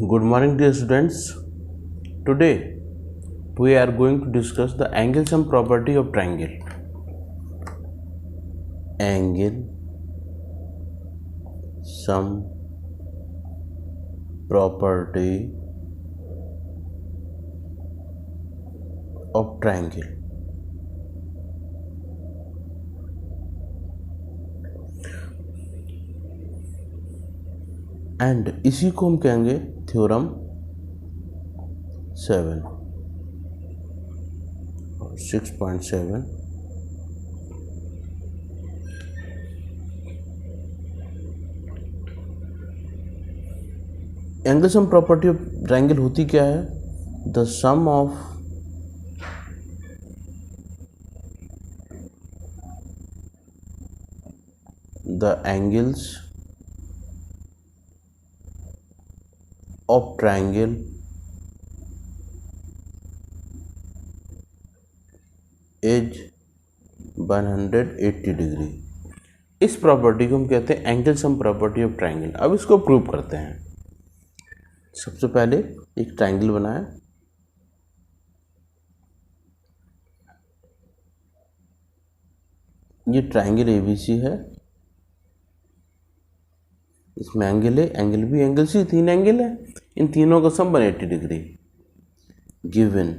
Good morning, dear students. Today we are going to discuss the angle sum property of triangle. Angle sum property of triangle. And इसी को हम कहेंगे theorem 7 और 6.7. Angle sum property of triangle होती क्या है? The sum of the angles of triangle is 180 degree. इस property को हम कहते हैं angle sum property of triangle. अब इसको प्रूव करते हैं. सबसे पहले एक ट्रायंगल बनाए. ये ट्रायंगल एबीसी है. इसमें एंगल है, एंगल बी, एंगल सी, तीन एंगल है. इन तीनों का sum 180 degree. Given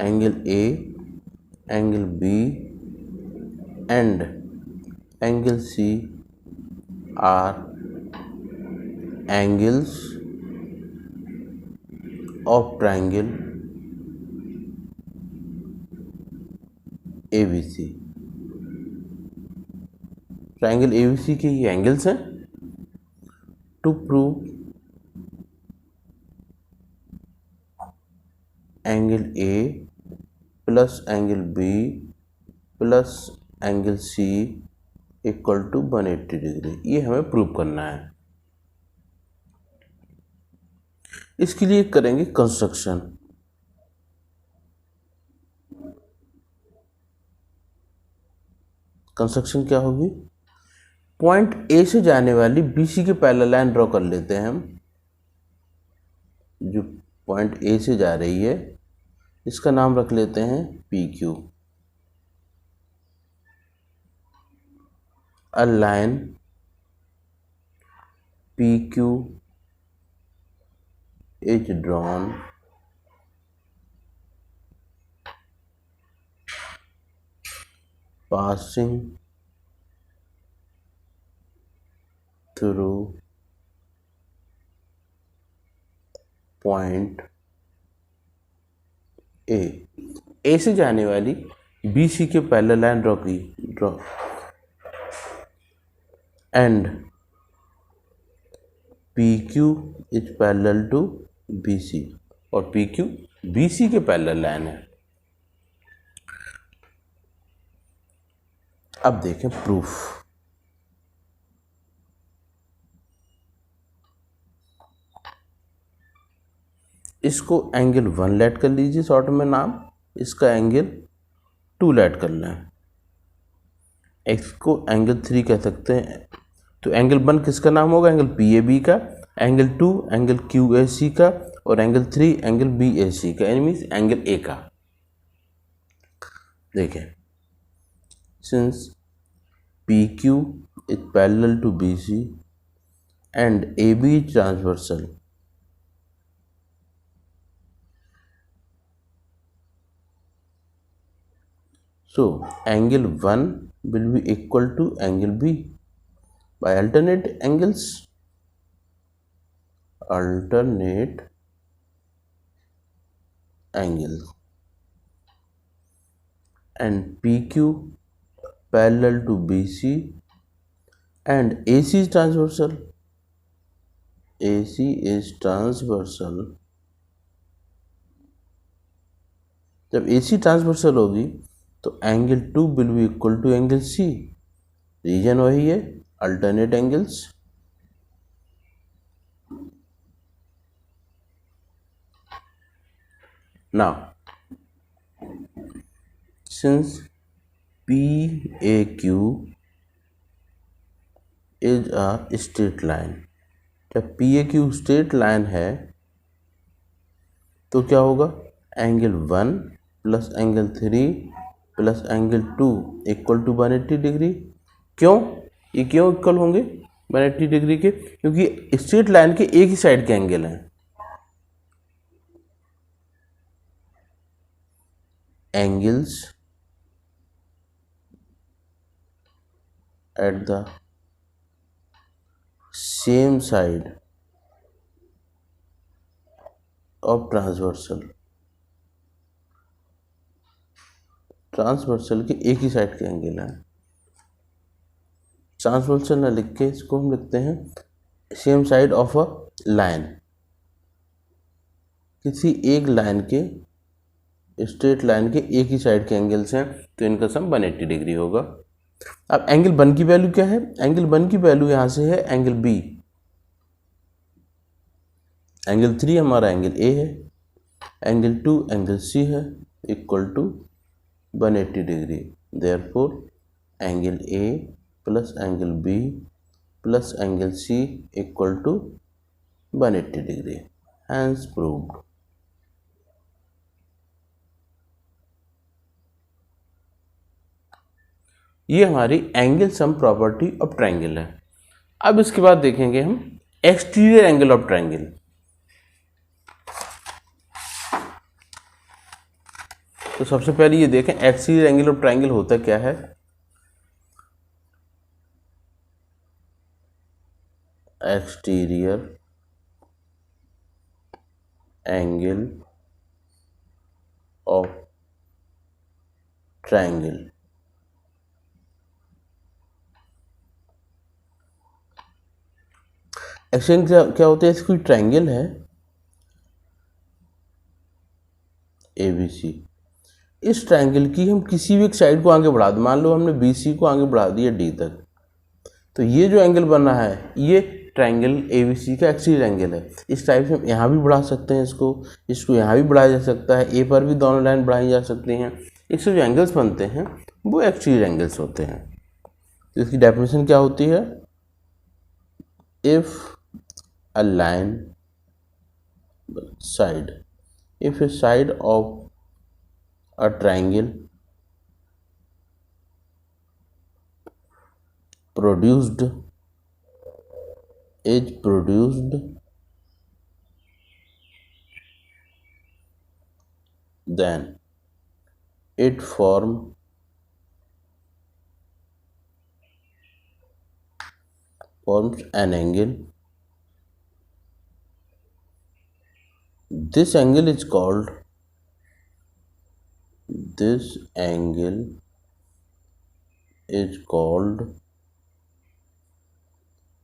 angle A, angle B and angle C are angles of triangle ABC. Triangle ABC के ये एंगल्स हैं. To prove angle A plus angle B plus angle C equal to 180 degree, ये हमें prove करना है. इसके लिए करेंगे कंस्ट्रक्शन. कंस्ट्रक्शन क्या होगी? पॉइंट ए से जाने वाली बीसी के पैरेलल लाइन ड्रॉ कर लेते हैं हम. जो पॉइंट ए से जा रही है इसका नाम रख लेते हैं P Q. A line P Q is drawn passing through point A से जाने वाली BC के parallel line draw and PQ is parallel to BC और PQ BC के पैरेलल लाइन है. अब देखें प्रूफ. इसको एंगल 1 लेट कर लीजिए शॉर्ट में नाम. इसका एंगल 2 लेट करना है. इसको एंगल 3 कह सकते हैं. तो एंगल 1 किसका नाम होगा? एंगल PAB का. एंगल 2 एंगल QAC का और एंगल 3 एंगल BAC का, यानी मीन्स एंगल A का. देखें, since PQ is parallel to BC and AB is transversal, so angle 1 will be equal to angle B by alternate angles. And PQ parallel to BC and AC is transversal. जब AC transversal होगी तो angle 2 will be equal to angle C. Reason वही है, alternate angles. Now, since PAQ is a straight line, जब PAQ straight line है तो क्या होगा, angle 1 plus angle 3 plus angle 2 equal to 180 degree. क्यों, ये क्यों इक्वल होंगे 180 डिग्री के, क्योंकि स्ट्रेट लाइन के एक ही साइड के एंगल हैं। Angles at the same side of transversal के एक ही साइड के एंगल हैं। ट्रांसवर्सल ना लिख के इसको हम लिखते हैं same side of a line. किसी एक लाइन के, स्ट्रेट लाइन के एक ही साइड के एंगल्स हैं तो इनका सम 180 डिग्री होगा। अब एंगल 1 की वैल्यू क्या है, एंगल 1 की वैल्यू यहाँ से है एंगल बी, एंगल 3 हमारा एंगल ए है, एंगल 2 एंगल सी है, equal to 180 degree. Therefore angle A plus angle B plus angle C equal to 180 degree. Hence proved. ये हमारी angle sum property of triangle है। अब इसके बाद देखेंगे हम एक्सटीरियर एंगल ऑफ ट्रायंगल। तो सबसे पहले ये देखें एक्सटीरियर एंगल ऑफ ट्रायंगल होता क्या है। Exterior angle of triangle, exterior क्या होता है, इसकी ट्रायंगल है ABC। इस ट्रायंगल की हम किसी भी एक साइड को आगे बढ़ा दें, मान लो हमने BC को आगे बढ़ा दिया D तक, तो ये जो एंगल बना है ये ट्रायंगल ABC का एक्सटीरियर एंगल है। इस टाइप से हम यहाँ भी बढ़ा सकते हैं, इसको यहाँ भी बढ़ाया जा सकता है, A पर भी दोनों लाइन बढ़ाई जा सकती हैं। इससे जो एंगल्स बनते हैं वो एक्सटीरियर एंगल्स होते हैं। तो इसकी डेफिनेशन क्या होती है, if a line side, if A side of a triangle is produced then it forms an angle. This angle is called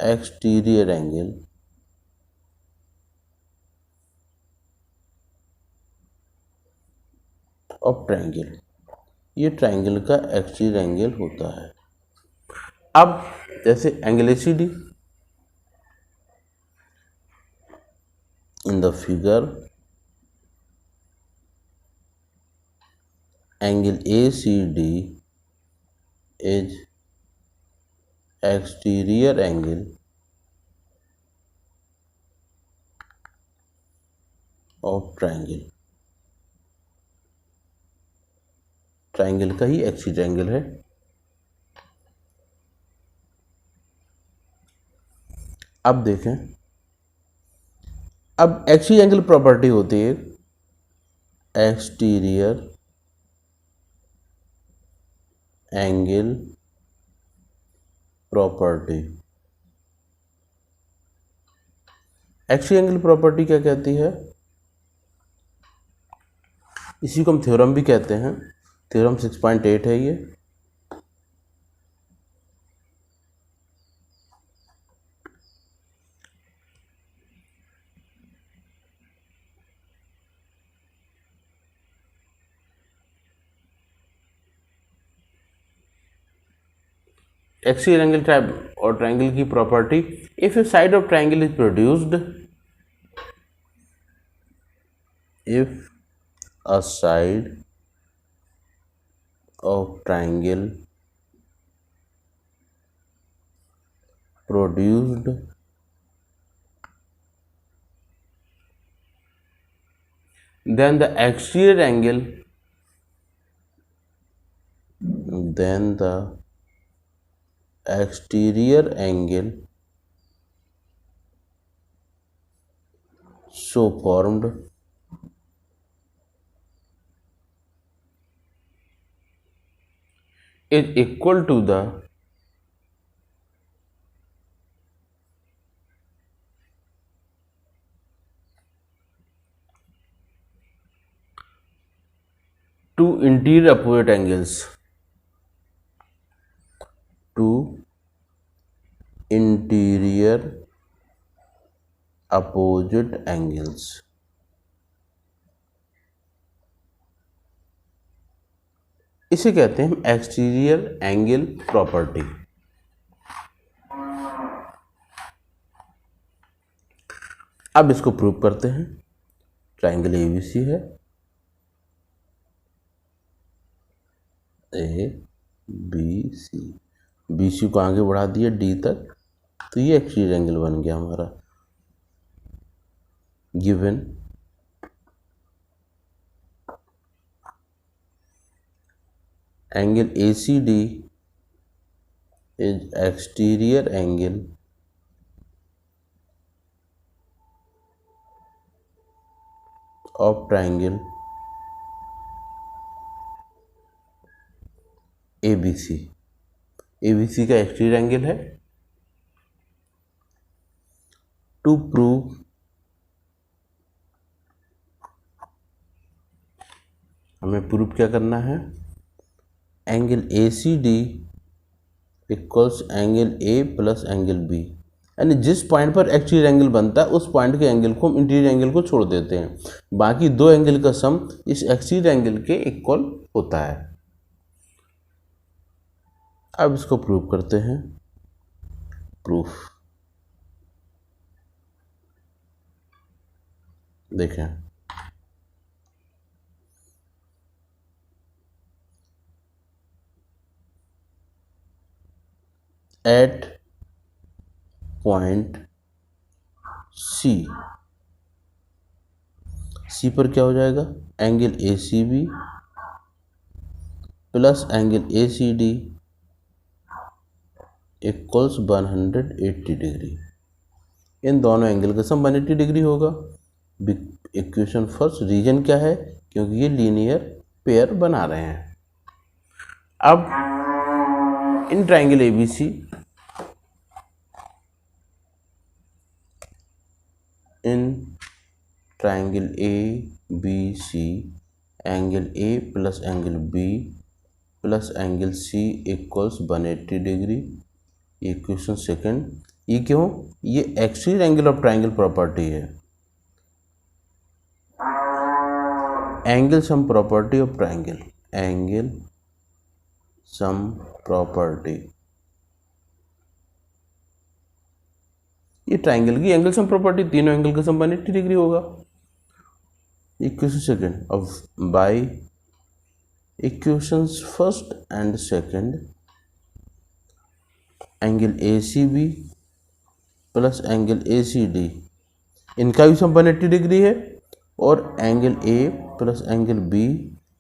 exterior angle of triangle। ये ट्रायंगल का एक्सटीरियर एंगल होता है। अब जैसे angle ACD, in the figure angle ACD is exterior angle of triangle। Triangle का ही exterior angle है। अब देखें, अब एक्सटीरियर एंगल प्रॉपर्टी होती है exterior angle property. Exterior angle property क्या कहती है, इसी को हम थ्योरम भी कहते हैं। थ्योरम 6.8 है ये। एक्सटीरियर एंगल और ट्रायंगल की property, if A side of triangle is produced, if a side of triangle produced then the exterior angle so formed is equal to the two interior opposite angles. Two interior opposite angles. इसे कहते हैं हम exterior angle property. अब इसको prove करते हैं। Triangle ABC है, A B C, B C को आगे बढ़ा दिया डी तक, तो ये एक्सटीरियर एंगल बन गया हमारा। Given angle ACD is exterior angle of triangle ABC। ABC का एक्सटीरियर एंगल है। टू प्रूव हमें प्रूव क्या करना है, angle ACD equals angle A plus angle B, यानी जिस पॉइंट पर एक्सटीरियर एंगल बनता है उस पॉइंट के एंगल को हम इंटीरियर एंगल को छोड़ देते हैं, बाकी दो एंगल का सम इस एक्सटीरियर एंगल के इक्वल होता है। अब इसको प्रूव करते हैं। प्रूफ देखें, एट पॉइंट सी पर क्या हो जाएगा, angle ACB plus angle ACD equals 180 degree. इन दोनों एंगल का सम 180 डिग्री होगा। इक्वेशन फर्स्ट, रीजन क्या है, क्योंकि ये लीनियर पेयर बना रहे हैं। अब in triangle ABC angle A plus angle B plus angle C equals 180 degree. Equation second, ये क्यों, ये exterior angle of triangle property है। Angle sum property of triangle, angle sum property, ये ट्राइंगल की एंगल सम प्रॉपर्टी, तीनों angle का sum 180 degree होगा। Equation second, अब by equations first and second, angle ACB plus angle ACD इनका भी sum 180 degree है, और angle A plus angle B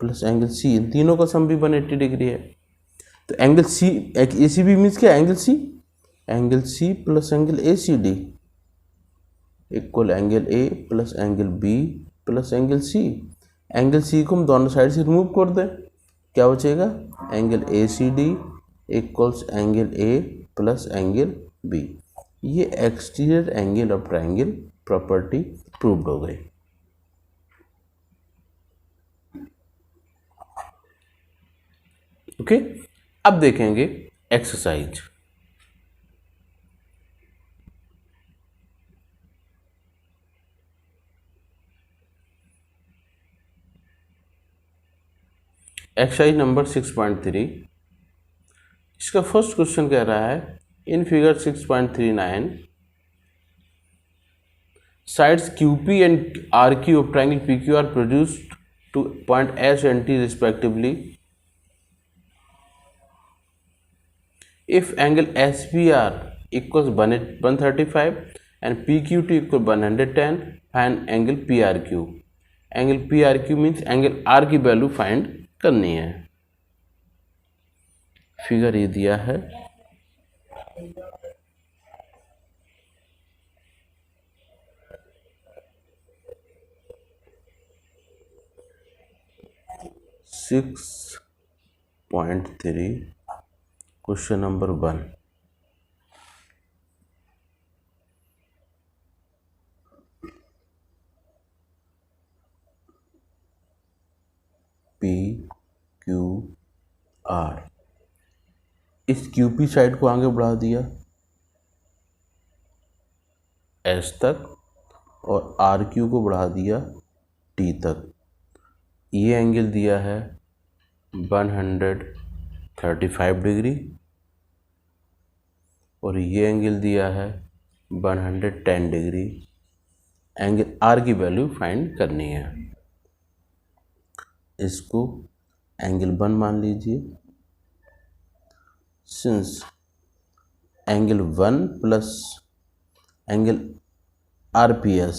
plus angle C इन तीनों का सम भी 180 डिग्री है। तो एंगल C ACB मीन्स क्या, angle C plus angle ACD equal angle A plus angle B plus angle C। Angle C को हम दोनों साइड से रिमूव कर दें, क्या बचेगा, angle ACD equals angle A plus angle B। ये exterior angle of triangle property proved हो गई। ओके, अब देखेंगे एक्सरसाइज। एक्सरसाइज नंबर 6.3, इसका फर्स्ट क्वेश्चन कह रहा है, in figure 6.39 sides QP and RQ of triangle PQ are produced to point S and T respectively. If angle SPR equals 135 and PQT equal 110, find angle PRQ. Angle PRQ means angle R की value find करनी है। Figure ये दिया है, six 6.3 question number 1। PQR, इस QP side को आगे बढ़ा दिया S तक और RQ को बढ़ा दिया T तक। ये एंगल दिया है 135 डिग्री और ये एंगल दिया है 110 डिग्री। एंगल R की वैल्यू फाइंड करनी है। इसको एंगल 1 मान लीजिए। Since angle 1 plus angle RPS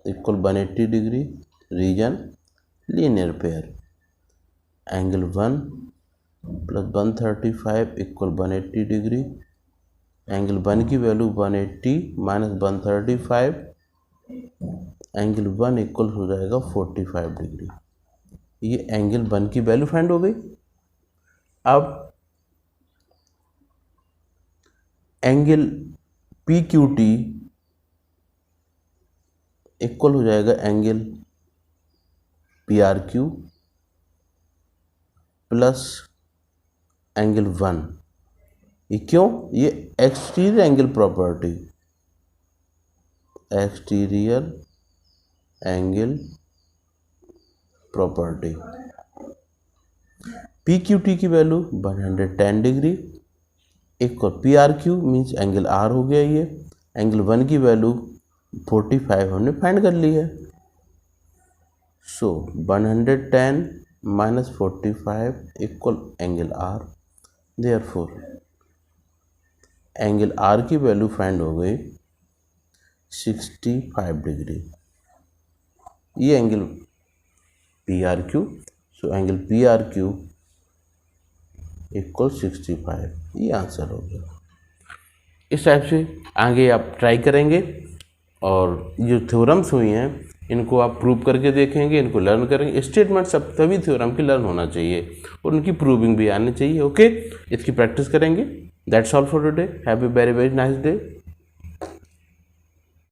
equal 180 degree, reason linear pair. Angle 1 plus 135 equal 180 degree. Angle 1 की वैल्यू 180 माइनस 135, एंगल 1 इक्वल हो जाएगा 45 डिग्री। ये एंगल 1 की वैल्यू फाइंड हो गई। अब एंगल PQT इक्वल हो जाएगा एंगल PRQ प्लस एंगल 1। ये क्यों? ये exterior angle property, exterior angle property. PQT की value 110 degree equal PRQ means angle R हो गया। ये एंगल 1 की वैल्यू 45 हमने फाइंड कर ली है। सो 110 minus 45 equal angle R। Therefore angle R की वैल्यू फाइंड हो गई 65 डिग्री। ये angle PRQ, so angle PRQ equal 65। ये आंसर हो गया। इस टाइप से आगे आप ट्राई करेंगे और जो थ्योरम्स हुई हैं इनको आप प्रूव करके देखेंगे, इनको लर्न करेंगे। स्टेटमेंट सब सभी थ्योरम की लर्न होना चाहिए और उनकी प्रूविंग भी आनी चाहिए। ओके, इसकी प्रैक्टिस करेंगे। That's all for today. Have a very very nice day.